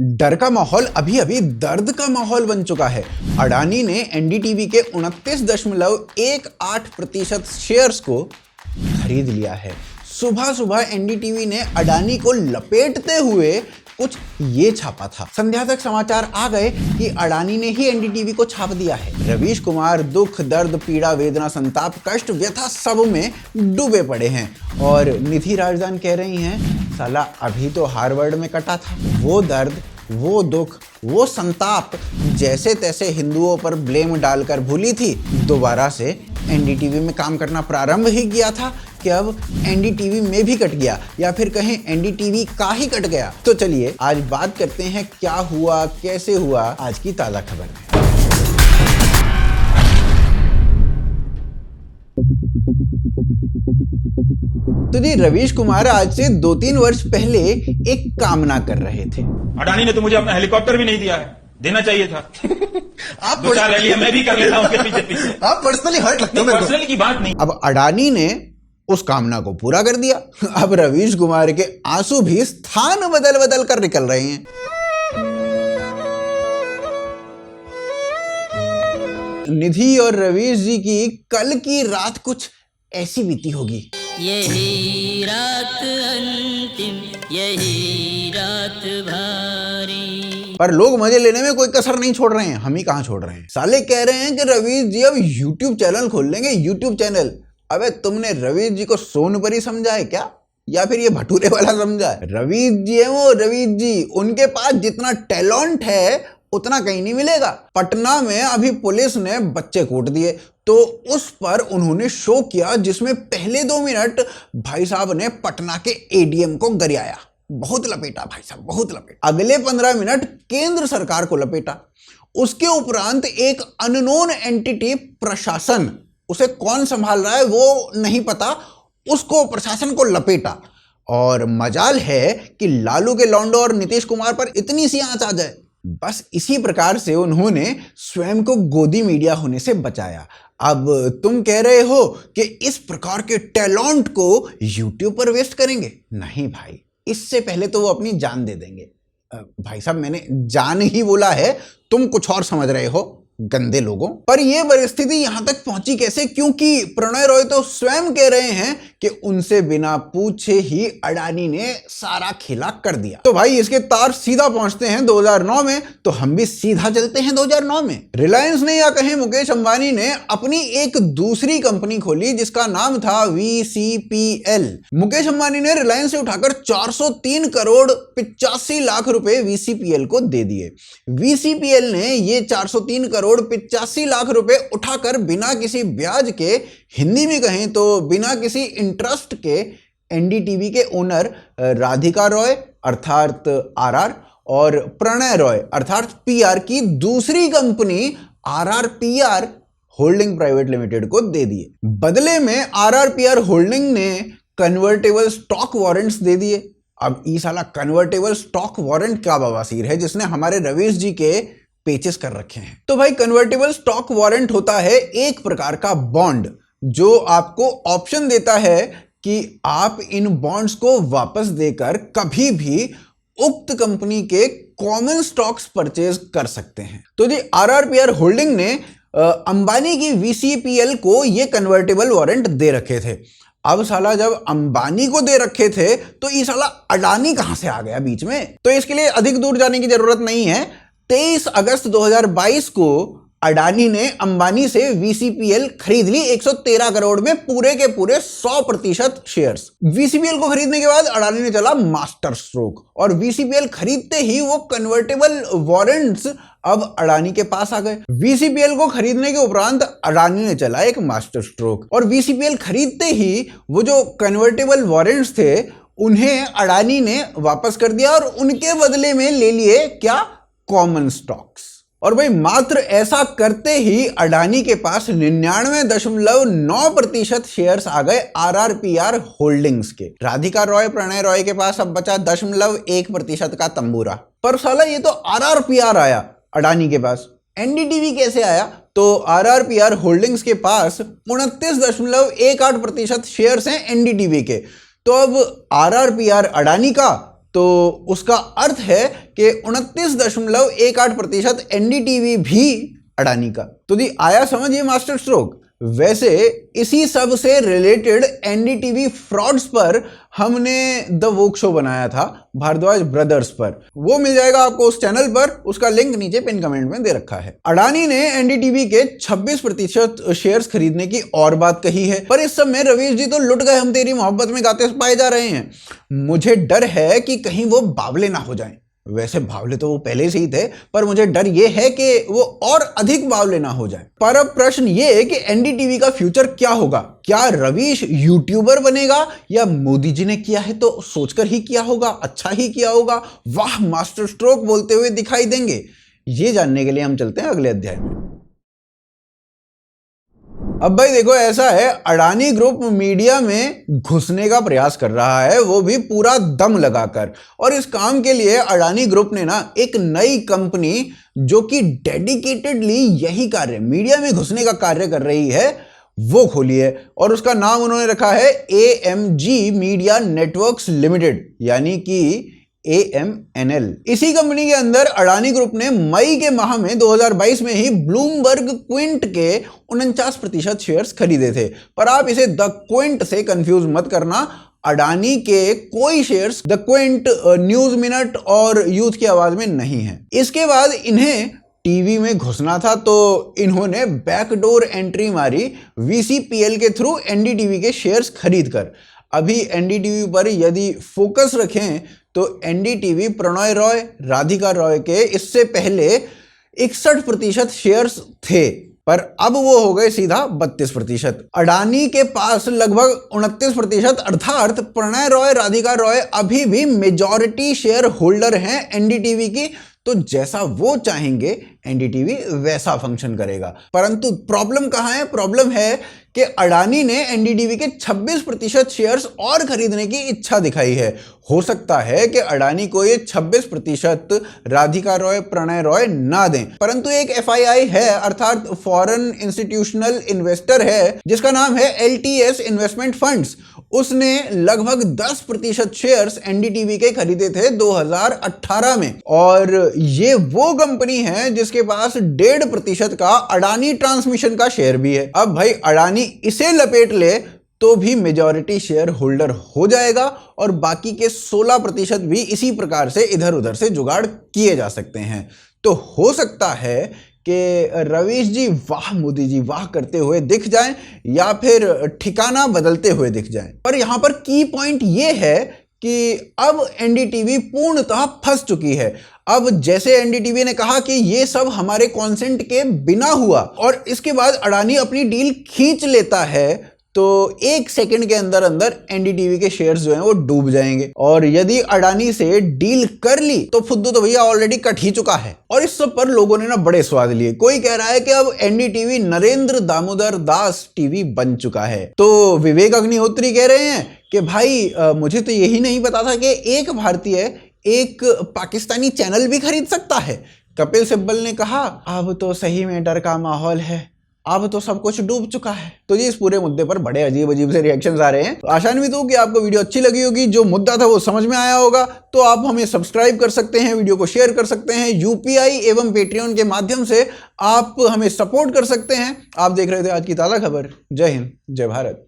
डर का माहौल अभी अभी दर्द का माहौल बन चुका है। अडानी ने एनडीटीवी के 29.18% शेयर्स को खरीद लिया है। सुबह सुबह एनडीटीवी ने अडानी को लपेटते हुए कुछ ये छापा था। संध्या तक समाचार आ गए कि अडानी ने ही एनडीटीवी को छाप दिया है। रवीश कुमार दुख, दर्द, पीड़ा, वेदना, संताप, कष्ट, व्यथा सब में डूबे पड़े हैं और निधि राजदान कह रही हैं साला अभी तो हार्वर्ड में कटा था। वो दर्द, वो दुख, वो संताप जैसे तैसे हिंदुओं पर ब्लेम डालकर भूली थी, दोबारा से एनडीटीवी में काम करना प्रारंभ ही किया था कि अब एनडीटीवी में भी कट गया या फिर कहें एनडीटीवी का ही कट गया। तो चलिए आज बात करते हैं क्या हुआ, कैसे हुआ, आज की ताजा खबर में। तो जी रवीश कुमार आज से 2-3 वर्ष पहले एक कामना कर रहे थे। अडानी ने तो मुझे अपना हेलीकॉप्टर भी नहीं दिया है, देना चाहिए था। आप दो चार रैली मैं भी कर लेता हूँ उसके पीछे। आप पर्सनली हर्ट लगते हो मेरे को। पर्सनल की बात नहीं। अब अडानी ने उस कामना को पूरा कर दिया। अब रवीश कुमार के आंसू भी स्थान बदल बदल कर निकल रहे हैं। निधि और रवीश जी की कल की रात कुछ ऐसी बीती होगी। यही रात अंतिम, यही रात भारी। पर लोग मजे लेने में कोई कसर नहीं छोड़ रहे हैं। हम ही कहां छोड़ रहे हैं। साले कह रहे हैं कि रवीश जी अब यूट्यूब चैनल खोल लेंगे, यूट्यूब चैनल। अबे तुमने रवीश जी को सोनपरी समझा है क्या, या फिर ये भटूरे वाला समझा है? रवीश जी है वो, रवीश जी। उनके पास जितना टैलेंट है उतना कहीं नहीं मिलेगा। पटना में अभी पुलिस ने बच्चे कूट दिए तो उस पर उन्होंने शो किया जिसमें पहले 2 मिनट भाई साहब ने पटना के एडीएम को गरियाया। बहुत लपेटा भाई साहब, बहुत लपेटा। अगले 15 मिनट केंद्र सरकार को लपेटा। उसके उपरांत एक अननोन एंटिटी प्रशासन, उसे कौन संभाल रहा है वो नहीं पता, उसको प्रशासन को लपेटा। और मजाल है कि लालू के लौंडो और नीतीश कुमार पर इतनी सी आंच आ जाए। बस इसी प्रकार से उन्होंने स्वयं को गोदी मीडिया होने से बचाया। अब तुम कह रहे हो कि इस प्रकार के टैलेंट को यूट्यूब पर वेस्ट करेंगे? नहीं भाई, इससे पहले तो वो अपनी जान दे देंगे। भाई साहब मैंने जान ही बोला है, तुम कुछ और समझ रहे हो गंदे लोगों। पर यह परिस्थिति यहां तक पहुंची कैसे? क्योंकि प्रणय रॉय तो स्वयं कह रहे हैं कि उनसे बिना पूछे ही अडानी ने सारा खेला कर दिया। तो भाई इसके तार सीधा पहुंचते हैं 2009 में, तो हम भी सीधा चलते हैं 2009 में। रिलायंस ने या कहें मुकेश अंबानी ने अपनी एक दूसरी कंपनी खोली जिसका नाम था VCPL। मुकेश अंबानी ने रिलायंस से उठाकर 403 करोड़ 85 लाख रुपए VCPL को दे दिए। VCPL ने ये 403 करोड़ 85 लाख रुपए उठाकर बिना किसी ब्याज के, हिंदी में कहें तो बिना किसी इंटरेस्ट के, एनडीटीवी के ओनर राधिका रॉय अर्थात RR और प्रणय रॉय अर्थात PR की दूसरी company RRPR holding private limited को दे दिए। बदले में RRPR होल्डिंग ने कन्वर्टेबल स्टॉक वारंट्स दे दिए। अब ये साला कन्वर्टेबल स्टॉक वारंट क्या बवासीर है जिसने हमारे रवीश जी के पेचेस कर रखे हैं। तो भाई कन्वर्टेबल स्टॉक वारंट होता है एक प्रकार का बॉन्ड जो आपको ऑप्शन देता है कि आप इन बॉन्ड्स को वापस देकर कभी भी उक्त कंपनी के कॉमन स्टॉक्स परचेज कर सकते हैं। तो जी RRPR होल्डिंग ने अंबानी की VCPL को ये कन्वर्टेबल वारंट दे रखे थे। अब साला जब अंबानी को दे रखे थे तो ये साला अडानी कहां से आ गया बीच में? तो इसके लिए अधिक दूर जाने की जरूरत नहीं है। 23 अगस्त 2022 को अडानी ने अंबानी से VCPL खरीद ली 113 करोड़ में पूरे के पूरे 100% शेयर्स। VCPL को खरीदने के बाद अडानी ने चला मास्टर स्ट्रोक और VCPL खरीदते ही वो कन्वर्टेबल वारंट्स अब अडानी के पास आ गए। VCPL को खरीदने के उपरांत अडानी ने चला एक मास्टर स्ट्रोक और VCPL खरीदते ही वो जो कन्वर्टेबल वारंट्स थे उन्हें अडानी ने वापस कर दिया और उनके बदले में ले लिए क्या? Common stocks. और भाई मात्र ऐसा करते ही अडानी के पास 99.9% शेयर्स आ गए RRPR होल्डिंग्स के। राधिका रॉय, प्रणय रॉय के पास अब बचा 0.1% का तंबूरा। पर साला ये तो RRPR आया अडानी के पास, एनडीटीवी कैसे आया? तो RRPR होल्डिंग्स के पास 29.18% शेयर्स हैं एनडीटीवी के। तो अब RRPR अडानी का तो उसका अर्थ है कि 29.18% एनडीटीवी भी अडानी का। तो दी आया समझ ये मास्टर स्ट्रोक। वैसे इसी सब से रिलेटेड एनडीटीवी फ्रॉड्स पर हमने द वोक शो बनाया था भारद्वाज ब्रदर्स पर, वो मिल जाएगा आपको उस चैनल पर, उसका लिंक नीचे पिन कमेंट में दे रखा है। अडानी ने एनडीटीवी के 26% शेयर्स खरीदने की और बात कही है, पर इस सब में रवीश जी तो लुट गए हम तेरी मोहब्बत में गाते पाए जा रहे हैं। मुझे डर है कि कहीं वो बावले ना हो जाएं। वैसे बावले तो वो पहले से ही थे, पर मुझे डर ये है कि वो और अधिक बावले ना हो जाए। पर अब प्रश्न ये है कि एनडीटीवी का फ्यूचर क्या होगा? क्या रवीश यूट्यूबर बनेगा या मोदी जी ने किया है तो सोचकर ही किया होगा, अच्छा ही किया होगा, वाह मास्टर स्ट्रोक बोलते हुए दिखाई देंगे? ये जानने के लिए हम चलते हैं अगले अध्याय में। अब भाई देखो, ऐसा है, अडानी ग्रुप मीडिया में घुसने का प्रयास कर रहा है, वो भी पूरा दम लगाकर। और इस काम के लिए अडानी ग्रुप ने ना एक नई कंपनी जो कि डेडिकेटेडली यही कार्य, मीडिया में घुसने का कार्य कर रही है, वो खोली है। और उसका नाम उन्होंने रखा है AMG मीडिया नेटवर्क्स लिमिटेड, यानी कि AMNL। इसी कंपनी के अंदर अडानी ग्रुप ने मई के माह में 2022 में ही ब्लूमबर्ग क्विंट के 49% शेयर्स खरीदे थे। पर आप इसे द क्विंट से कंफ्यूज मत करना, अडानी के कोई shares the Quint, news minute और यूथ की आवाज में नहीं है। इसके बाद इन्हें टीवी में घुसना था, तो इन्होंने बैकडोर एंट्री मारी VCPL के थ्रू एनडीटीवी के शेयर्स खरीदकर। अभी एनडीटीवी पर यदि फोकस रखें तो एनडीटीवी प्रणय रॉय, राधिका रॉय के इससे पहले 61% शेयर्स थे, पर अब वो हो गए सीधा 32%। अडानी के पास लगभग 29%, अर्थात प्रणय रॉय, राधिका रॉय अभी भी मेजॉरिटी शेयर होल्डर हैं एनडीटीवी की। तो जैसा वो चाहेंगे एनडीटीवी वैसा फंक्शन करेगा। परंतु प्रॉब्लम कहां है? प्रॉब्लम है कि अडानी ने एनडीटीवी के 26% शेयर्स और खरीदने की इच्छा दिखाई है। हो सकता है कि अडानी को ये 26% राधिका रॉय, प्रणय रॉय ना दें, परंतु एक FII है, अर्थात फॉरेन इंस्टीट्यूशनल इन्वेस्टर है, जिसका नाम है LTS इन्वेस्टमेंट फंड्स। उसने लगभग 10% शेयर्स एनडीटीवी के खरीदे थे 2018 में, और ये वो कंपनी है जिसके पास 1.5% का अडानी ट्रांसमिशन का शेयर भी है। अब भाई अडानी इसे लपेट ले तो भी मेजॉरिटी शेयर होल्डर हो जाएगा, और बाकी के 16% भी इसी प्रकार से इधर उधर से जुगाड़ किए जा सकते हैं। तो हो सकता है कि रवीश जी वाह, मोदी जी वाह करते हुए दिख जाएं, या फिर ठिकाना बदलते हुए दिख जाएं। पर यहां पर की पॉइंट यह है कि अब एनडीटीवी पूर्णतः फंस चुकी है। अब जैसे एनडीटीवी ने कहा कि ये सब हमारे कॉन्सेंट के बिना हुआ, और इसके बाद अडानी अपनी डील खींच लेता है, तो 1 सेकंड के अंदर अंदर एनडीटीवी के शेयर्स जो हैं वो डूब जाएंगे। और यदि अडानी से डील कर ली तो फुद्दू तो भैया ऑलरेडी कट ही चुका है। और इस सब पर लोगों ने ना बड़े स्वाद लिए। कोई कह रहा है कि अब एनडीटीवी नरेंद्र दामोदर दास टीवी बन चुका है। तो विवेक अग्निहोत्री कह रहे हैं कि भाई मुझे तो यही नहीं पता था कि एक भारतीय एक पाकिस्तानी चैनल भी खरीद सकता है। कपिल सिब्बल ने कहा अब तो सही में डर का माहौल है, अब तो सब कुछ डूब चुका है। तो जी इस पूरे मुद्दे पर बड़े अजीब अजीब से रिएक्शंस आ रहे हैं। आशान्वित हूं कि आपको वीडियो अच्छी लगी होगी, जो मुद्दा था वो समझ में आया होगा। तो आप हमें सब्सक्राइब कर सकते हैं, वीडियो को शेयर कर सकते हैं, UPI एवं पेट्रियन के माध्यम से आप हमें सपोर्ट कर सकते हैं। आप देख रहे थे आज की ताज़ा खबर। जय हिंद, जय भारत।